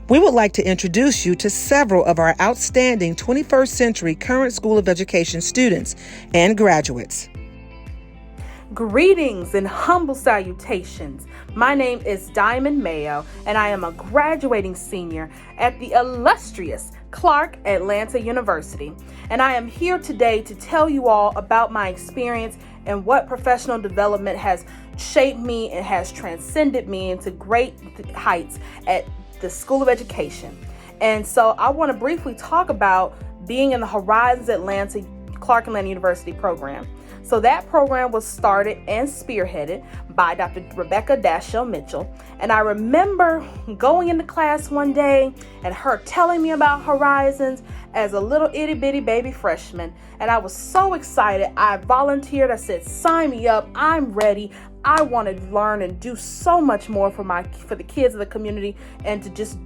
We would like to introduce you to several of our outstanding 21st century current School of Education students and graduates. Greetings and humble salutations. My name is Diamond Mayo, and I am a graduating senior at the illustrious Clark Atlanta University. And I am here today to tell you all about my experience and what professional development has shaped me and has transcended me into great heights at the School of Education. And so I want to briefly talk about being in the Horizons Atlanta Clark Atlanta University program. So that program was started and spearheaded by Dr. Rebecca Dashiell Mitchell. And I remember going into class one day and her telling me about Horizons as a little itty bitty baby freshman. And I was so excited. I volunteered. I said, sign me up. I'm ready. I want to learn and do so much more for the kids of the community and to just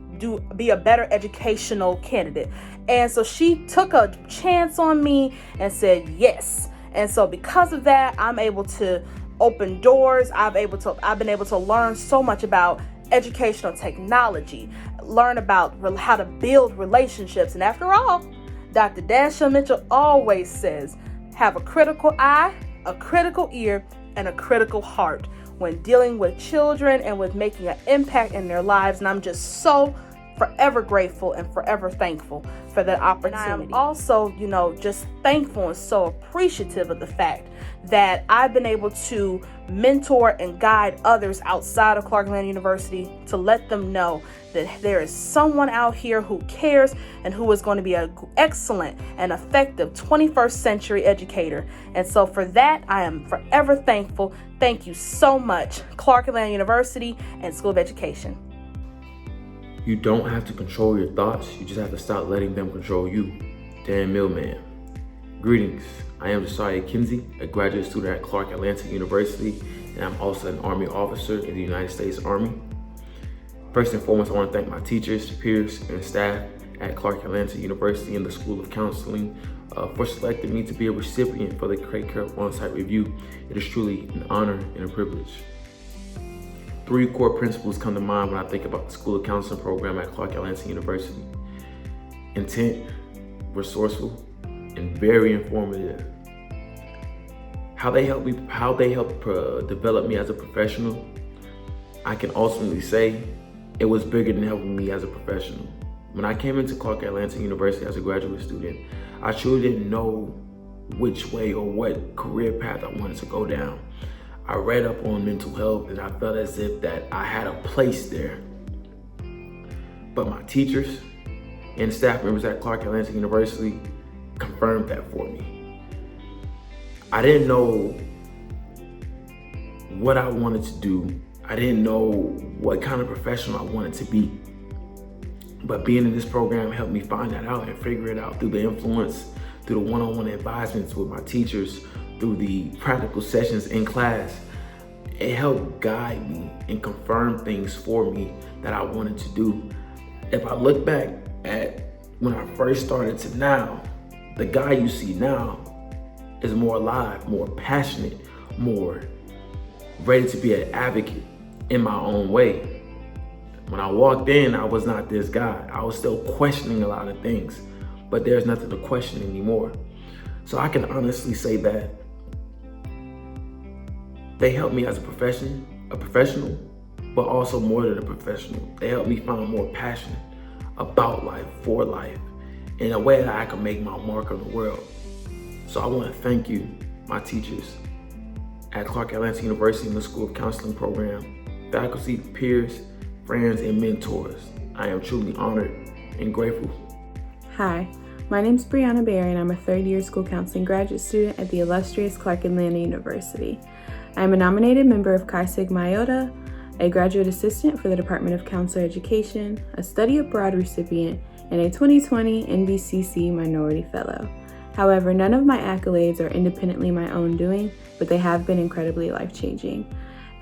be a better educational candidate. And so she took a chance on me and said yes. And so because of that, I'm able to open doors. I've been able to learn so much about educational technology, learn about how to build relationships. And after all, Dr. Dashiell Mitchell always says, have a critical eye, a critical ear, and a critical heart when dealing with children and with making an impact in their lives. And I'm just so forever grateful and forever thankful for that opportunity. And I'm also, just thankful and so appreciative of the fact that I've been able to mentor and guide others outside of Clark Atlanta University to let them know that there is someone out here who cares and who is going to be an excellent and effective 21st century educator. And so for that, I am forever thankful. Thank you so much, Clark Atlanta University and School of Education. You don't have to control your thoughts, you just have to stop letting them control you. Dan Millman. Greetings, I am Josiah Kinsey, a graduate student at Clark Atlanta University, and I'm also an Army officer in the United States Army. First and foremost, I want to thank my teachers, peers, and staff at Clark Atlanta University and the School of Counseling for selecting me to be a recipient for the CAEP on-site review. It is truly an honor and a privilege. 3 core principles come to mind when I think about the School of Counseling program at Clark Atlanta University. Intent, resourceful, and very informative. How they help develop me as a professional, I can ultimately say it was bigger than helping me as a professional. When I came into Clark Atlanta University as a graduate student, I truly didn't know which way or what career path I wanted to go down. I read up on mental health and I felt as if that I had a place there. But my teachers and staff members at Clark Atlanta University confirmed that for me. I didn't know what I wanted to do. I didn't know what kind of professional I wanted to be. But being in this program helped me find that out and figure it out through the influence, through the one-on-one advisements with my teachers, through the practical sessions in class. It helped guide me and confirm things for me that I wanted to do. If I look back at when I first started to now, the guy you see now is more alive, more passionate, more ready to be an advocate in my own way. When I walked in, I was not this guy. I was still questioning a lot of things, but there's nothing to question anymore. So I can honestly say that they helped me as a professional, but also more than a professional. They helped me find more passion about life, for life, in a way that I can make my mark on the world. So I want to thank you, my teachers at Clark Atlanta University in the School of Counseling program, faculty, peers, friends, and mentors. I am truly honored and grateful. Hi, my name is Brianna Berry and I'm a third-year school counseling graduate student at the illustrious Clark Atlanta University. I am a nominated member of Chi Sigma Iota, a graduate assistant for the Department of Counselor Education, a study abroad recipient, and a 2020 NBCC Minority Fellow. However, none of my accolades are independently my own doing, but they have been incredibly life-changing.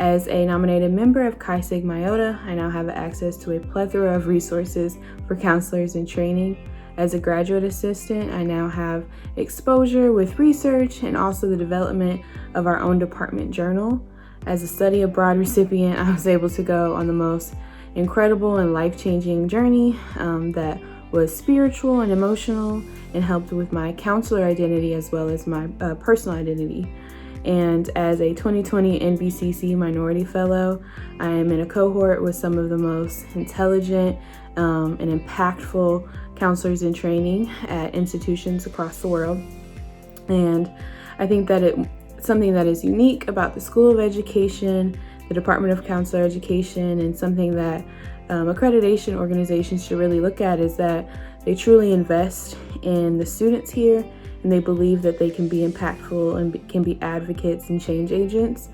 As a nominated member of Chi Sigma Iota, I now have access to a plethora of resources for counselors in training. As a graduate assistant, I now have exposure with research and also the development of our own department journal. As a study abroad recipient, I was able to go on the most incredible and life-changing journey that was spiritual and emotional and helped with my counselor identity as well as my personal identity. And as a 2020 NBCC Minority Fellow, I am in a cohort with some of the most intelligent and impactful counselors in training at institutions across the world. And I think that something that is unique about the School of Education, the Department of Counselor Education, and something that accreditation organizations should really look at is that they truly invest in the students here, and they believe that they can be impactful and can be advocates and change agents.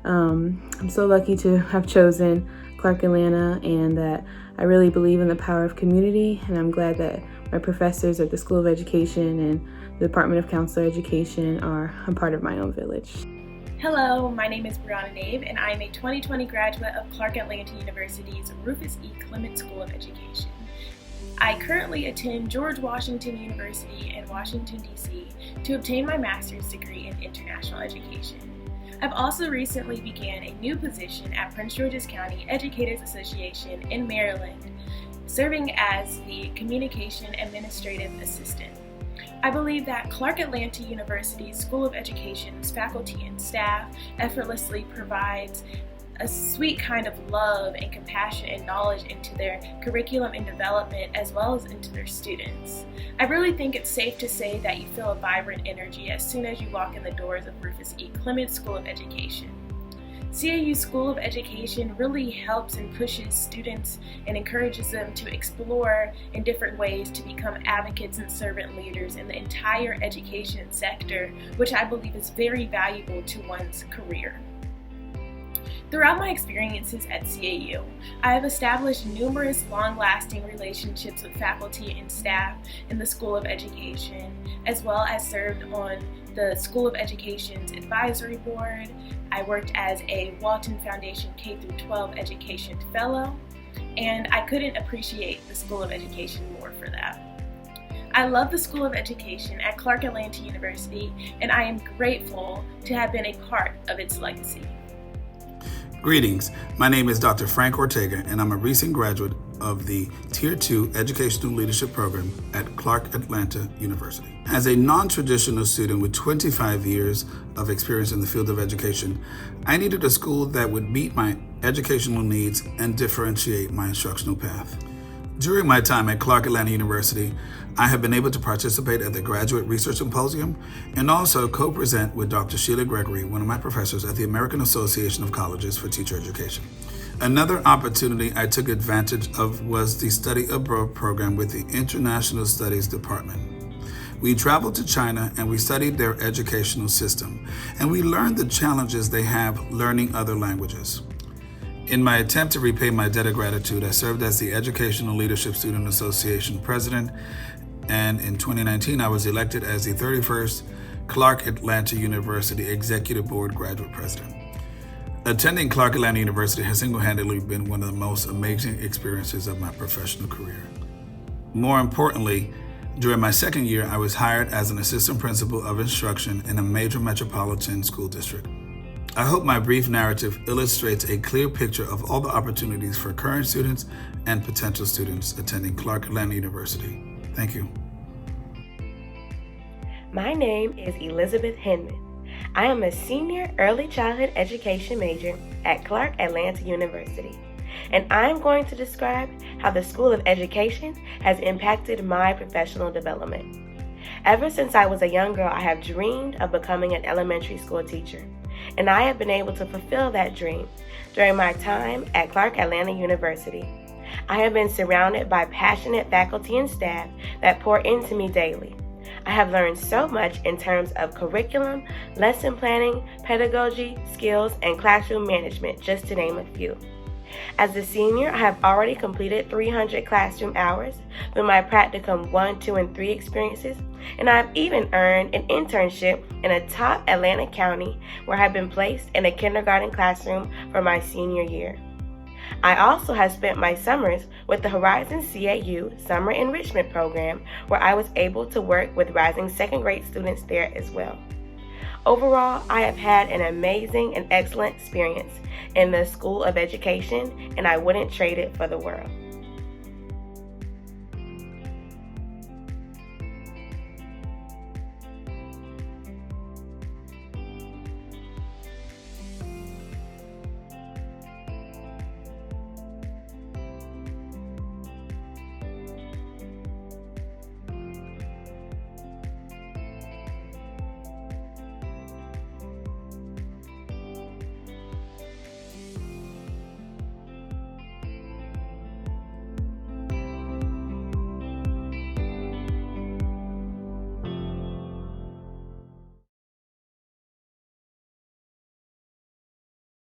I'm so lucky to have chosen Clark Atlanta, and that I really believe in the power of community, and I'm glad that my professors at the School of Education and the Department of Counselor Education are a part of my own village. Hello, my name is Brianna Nave, and I am a 2020 graduate of Clark Atlanta University's Rufus E. Clement School of Education. I currently attend George Washington University in Washington, D.C. to obtain my master's degree in international education. I've also recently began a new position at Prince George's County Educators Association in Maryland, serving as the Communication Administrative Assistant. I believe that Clark Atlanta University's School of Education's faculty and staff effortlessly provides a sweet kind of love and compassion and knowledge into their curriculum and development, as well as into their students. I really think it's safe to say that you feel a vibrant energy as soon as you walk in the doors of Rufus E. Clement School of Education. CAU School of Education really helps and pushes students and encourages them to explore in different ways to become advocates and servant leaders in the entire education sector, which I believe is very valuable to one's career. Throughout my experiences at CAU, I have established numerous long-lasting relationships with faculty and staff in the School of Education, as well as served on the School of Education's advisory board. I worked as a Walton Foundation K-12 Education Fellow, and I couldn't appreciate the School of Education more for that. I love the School of Education at Clark Atlanta University, and I am grateful to have been a part of its legacy. Greetings, my name is Dr. Frank Ortega, and I'm a recent graduate of the Tier 2 Educational Leadership Program at Clark Atlanta University. As a non-traditional student with 25 years of experience in the field of education, I needed a school that would meet my educational needs and differentiate my instructional path. During my time at Clark Atlanta University, I have been able to participate at the Graduate Research Symposium and also co-present with Dr. Sheila Gregory, one of my professors at the American Association of Colleges for Teacher Education. Another opportunity I took advantage of was the Study Abroad program with the International Studies Department. We traveled to China and we studied their educational system, and we learned the challenges they have learning other languages. In my attempt to repay my debt of gratitude, I served as the Educational Leadership Student Association president, and in 2019, I was elected as the 31st Clark Atlanta University Executive Board Graduate President. Attending Clark Atlanta University has single-handedly been one of the most amazing experiences of my professional career. More importantly, during my second year, I was hired as an assistant principal of instruction in a major metropolitan school district. I hope my brief narrative illustrates a clear picture of all the opportunities for current students and potential students attending Clark Atlanta University. Thank you. My name is Elizabeth Hinman. I am a senior early childhood education major at Clark Atlanta University, and I am going to describe how the School of Education has impacted my professional development. Ever since I was a young girl, I have dreamed of becoming an elementary school teacher, and I have been able to fulfill that dream during my time at Clark Atlanta University. I have been surrounded by passionate faculty and staff that pour into me daily. I have learned so much in terms of curriculum, lesson planning, pedagogy, skills, and classroom management, just to name a few. As a senior, I have already completed 300 classroom hours through my practicum 1, 2, and 3 experiences, and I have even earned an internship in a top Atlanta county where I have been placed in a kindergarten classroom for my senior year. I also have spent my summers with the Horizon CAU Summer Enrichment Program, where I was able to work with rising second grade students there as well. Overall, I have had an amazing and excellent experience in the School of Education, and I wouldn't trade it for the world.